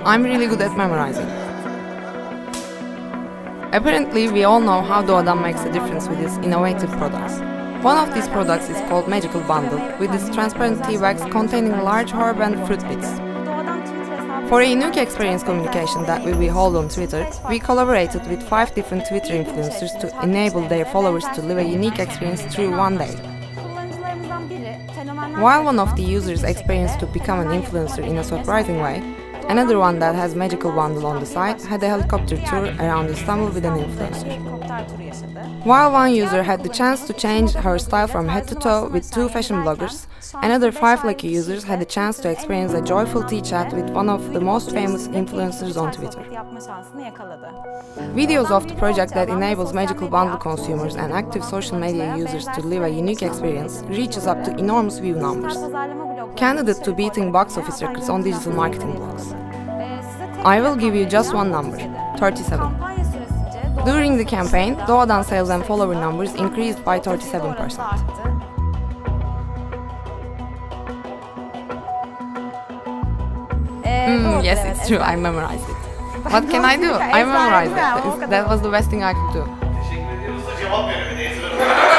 I'm really good at memorizing. Apparently, we all know how Doğadan makes a difference with its innovative products. One of these products is called Magical Bundle, with its transparent tea bags containing large herb and fruit bits. For a unique experience communication that we hold on Twitter, we collaborated with 5 different Twitter influencers to enable their followers to live a unique experience through one day. While one of the users experienced to become an influencer in a surprising way, another one that has Magical Bundle on the site had a helicopter tour around Istanbul with an influencer. While one user had the chance to change her style from head to toe with 2 fashion bloggers, another 5 lucky users had the chance to experience a joyful tea chat with one of the most famous influencers on Twitter. Videos of the project that enables Magical Bundle consumers and active social media users to live a unique experience reaches up to enormous view numbers, candidate to beating box office records on digital marketing blogs. I will give you just one number, 37. During the campaign, Doğadan sales and follower numbers increased by 37%. Yes, it's true, I memorized it. What can I do? I memorized it. That was the best thing I could do. Teşekkür ediyoruz da cevap veremedi.